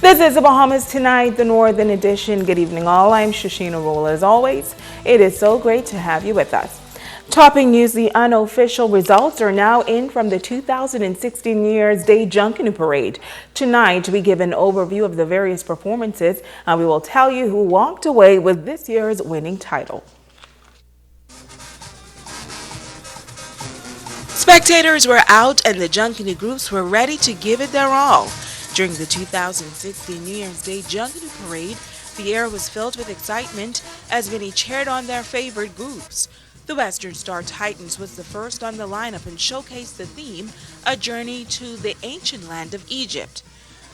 This is the Bahamas Tonight, the Northern Edition. Good evening, all. I'm Shoshina Roll. As always, it is so great to have you with us. Topping news, the unofficial results are now in from the 2016 New Year's Day Junkanoo Parade. Tonight, we give an overview of the various performances, and we will tell you who walked away with this year's winning title. Spectators were out and the Junkanoo groups were ready to give it their all. During the 2016 New Year's Day Junkanoo Parade, the air was filled with excitement as many cheered on their favorite groups. The Western Star Titans was the first on the lineup and showcased the theme, A Journey to the Ancient Land of Egypt.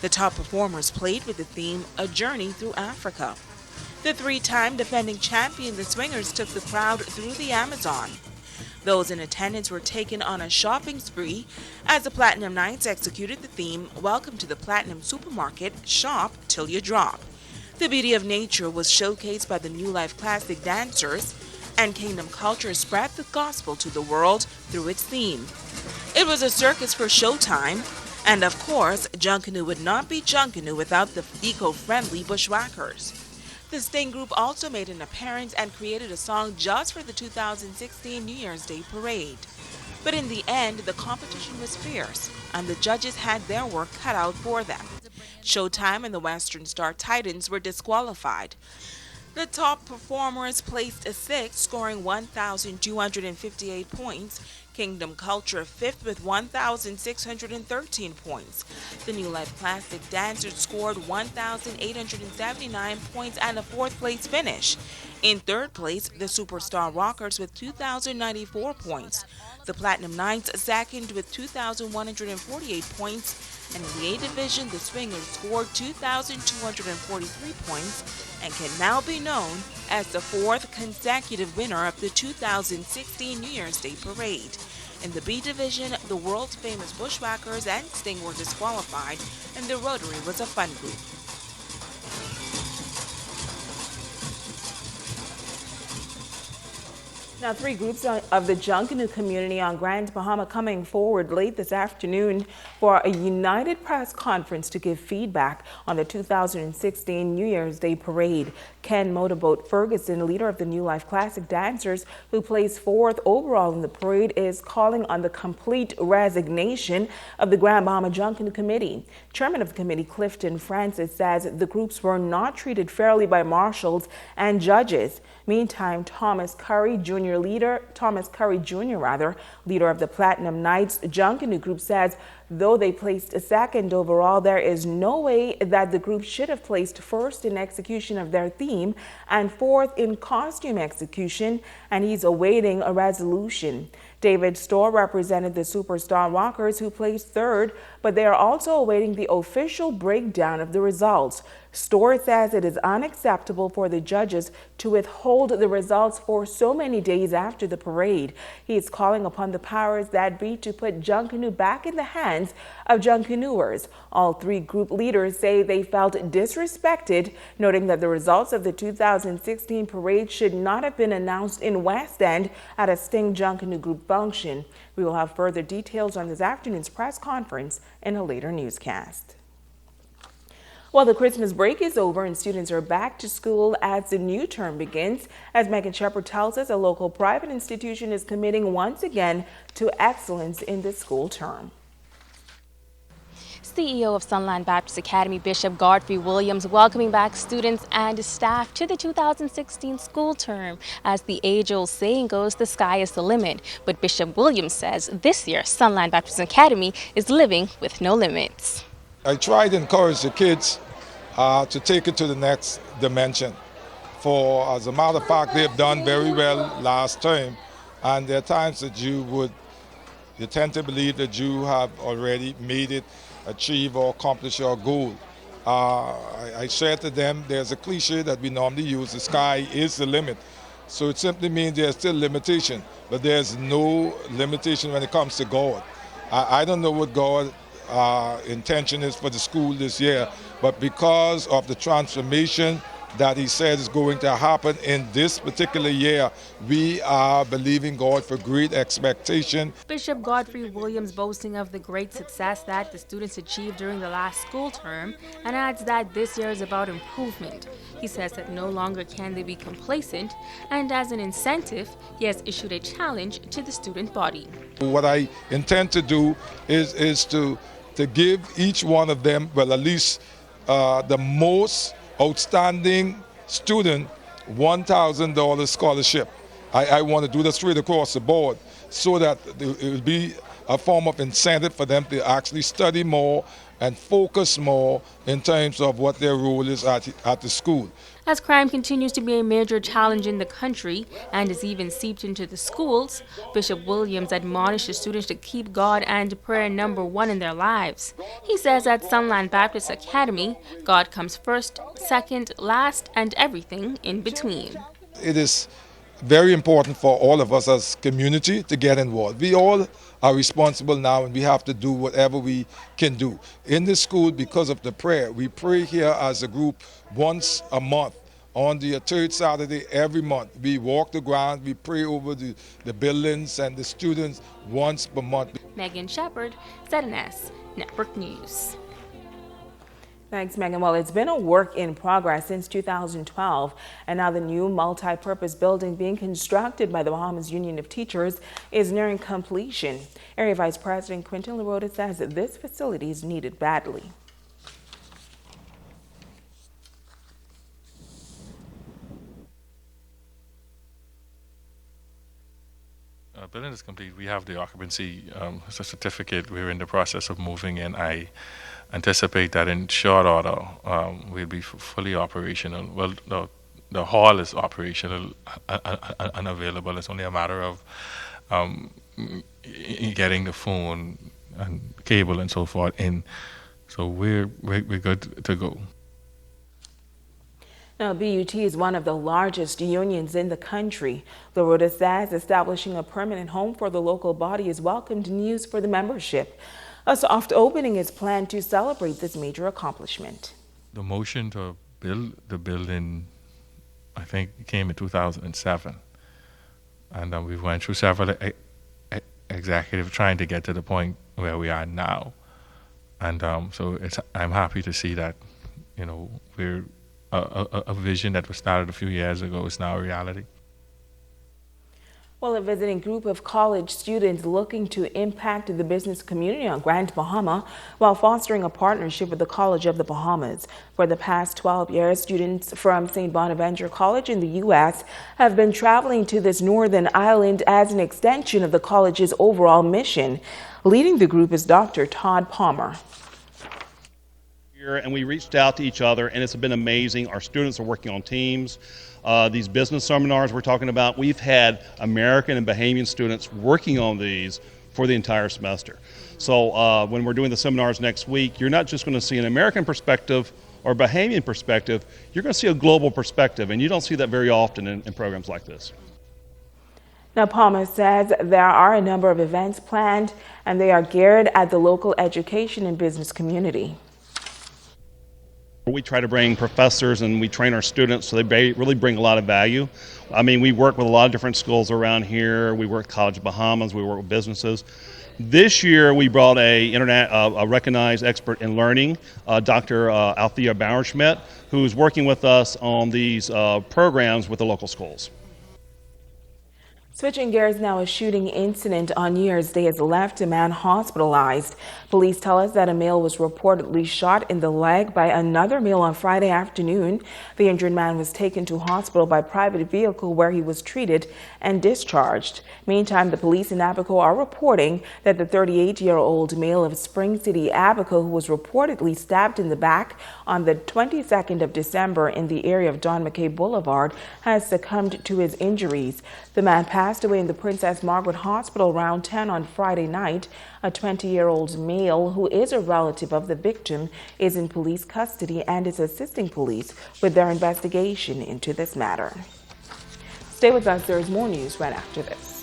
The top performers played with the theme, A Journey Through Africa. The three-time defending champion, the Swingers, took the crowd through the Amazon. Those in attendance were taken on a shopping spree as the Platinum Knights executed the theme, Welcome to the Platinum Supermarket, Shop Till You Drop. The beauty of nature was showcased by the New Life Classic dancers, and Kingdom Culture spread the gospel to the world through its theme. It was a circus for showtime, and of course, Junkanoo would not be Junkanoo without the eco-friendly bushwhackers. The Sting Group also made an appearance and created a song just for the 2016 New Year's Day Parade. But in the end, the competition was fierce, and the judges had their work cut out for them. Showtime and the Western Star Titans were disqualified. The top performers placed a sixth, scoring 1,258 points. Kingdom Culture fifth with 1,613 points. The New Life Classic dancers scored 1,879 points and a fourth place finish. In third place, the Superstar Rockers with 2,094 points. The Platinum Knights second with 2,148 points. And in the A Division, the Swingers scored 2,243 points and can now be known as the fourth consecutive winner of the 2016 New Year's Day Parade. In the B Division, the world famous Bushwhackers and Sting were disqualified, and the Rotary was a fun group. Now, three groups of the Junkanoo community on Grand Bahama coming forward late this afternoon for a united press conference to give feedback on the 2016 New Year's Day Parade. Ken Motorboat Ferguson, leader of the New Life Classic dancers, who placed fourth overall in the parade, is calling on the complete resignation of the Grand Bahama Junkanoo Committee. Chairman of the committee, Clifton Francis, says the groups were not treated fairly by marshals and judges. Meantime, Thomas Curry Jr., leader of the Platinum Knights Junkanoo group, says though they placed a second overall, there is no way that the group should have placed first in execution of their theme and fourth in costume execution, and he's awaiting a resolution. David Storr represented the Superstar Rockers, who placed third, but they are also awaiting the official breakdown of the results. Storr says it is unacceptable for the judges to withhold the results for so many days after the parade. He is calling upon the powers that be to put Junkanoo back in the hands of Junkanooers. All three group leaders say they felt disrespected, noting that the results of the 2016 parade should not have been announced in West End at a Sting Junkanoo group function. We will have further details on this afternoon's press conference in a later newscast. Well, the Christmas break is over and students are back to school as the new term begins. As Megan Shepard tells us, a local private institution is committing once again to excellence in this school term. CEO of Sunland Academy, Bishop Godfrey Williams, welcoming back students and staff to the 2016 school term. As the age-old saying goes, the sky is the limit. But Bishop Williams says this year, Sunland Academy is living with no limits. I try to encourage the kids to take it to the next dimension. For as a matter of fact, they've done very well last term, and there are times that you tend to believe that you have already made it, achieve or accomplish your goal. I said to them, there's a cliche that we normally use, the sky is the limit. So it simply means there's still limitation, but there's no limitation when it comes to God. I don't know what God intention is for the school this year, but because of the transformation that he said is going to happen in this particular year. We are believing God for great expectation. Bishop Godfrey Williams boasting of the great success that the students achieved during the last school term and adds that this year is about improvement. He says that no longer can they be complacent, and as an incentive, he has issued a challenge to the student body. What I intend to do is to give each one of them, well, at least the most outstanding student, $1,000 scholarship. I want to do this straight across the board so that it will be a form of incentive for them to actually study more and focus more in terms of what their role is at the school. As crime continues to be a major challenge in the country and is even seeped into the schools, Bishop Williams admonished the students to keep God and prayer number one in their lives. He says at Sunland Baptist Academy, God comes first, second, last, and everything in between. It is very important for all of us as community to get involved. We all are responsible now, and we have to do whatever we can do. In the school, because of the prayer, we pray here as a group once a month. On the third Saturday every month, we walk the ground, we pray over the buildings and the students once per month. Megan Shepard, ZNS Network News. Thanks, Megan. Well, it's been a work in progress since 2012, and now the new multi-purpose building being constructed by the Bahamas Union of Teachers is nearing completion. Area Vice President Quintin LaRota says that this facility is needed badly. Building is complete. We have the occupancy certificate. We're in the process of moving in. I anticipate that in short order we'll be fully operational. Well, the hall is operational and available. It's only a matter of getting the phone and cable and so forth in. So we're good to go. Now, BUT is one of the largest unions in the country. LaRota says establishing a permanent home for the local body is welcomed news for the membership. A soft opening is planned to celebrate this major accomplishment. The motion to build the building, I think, came in 2007. And we went through several executives trying to get to the point where we are now. And so I'm happy to see that, we're a vision that was started a few years ago is now a reality. Well, a visiting group of college students looking to impact the business community on Grand Bahama while fostering a partnership with the College of the Bahamas. For the past 12 years, students from St. Bonaventure College in the U.S. have been traveling to this northern island as an extension of the college's overall mission. Leading the group is Dr. Todd Palmer. And we reached out to each other, and it's been amazing. Our students are working on teams. These business seminars we're talking about, we've had American and Bahamian students working on these for the entire semester. So when we're doing the seminars next week, you're not just going to see an American perspective or Bahamian perspective, you're going to see a global perspective, and you don't see that very often in programs like this. Now, Palmer says there are a number of events planned, and they are geared at the local education and business community. We try to bring professors and we train our students so they really bring a lot of value. I mean, we work with a lot of different schools around here. We work with College of Bahamas, we work with businesses. This year we brought a recognized expert in learning, Dr. Althea Bauerschmidt, who's working with us on these programs with the local schools. Switching gears now, a shooting incident on New Year's Day has left a man hospitalized. Police tell us that a male was reportedly shot in the leg by another male on Friday afternoon. The injured man was taken to hospital by private vehicle where he was treated and discharged. Meantime, the police in Abaco are reporting that the 38-year-old male of Spring City, Abaco, who was reportedly stabbed in the back on the 22nd of December in the area of Don McKay Boulevard, has succumbed to his injuries. The man passed away in the Princess Margaret Hospital around 10 on Friday night. A 20-year-old male who is a relative of the victim is in police custody and is assisting police with their investigation into this matter. Stay with us. There is more news right after this.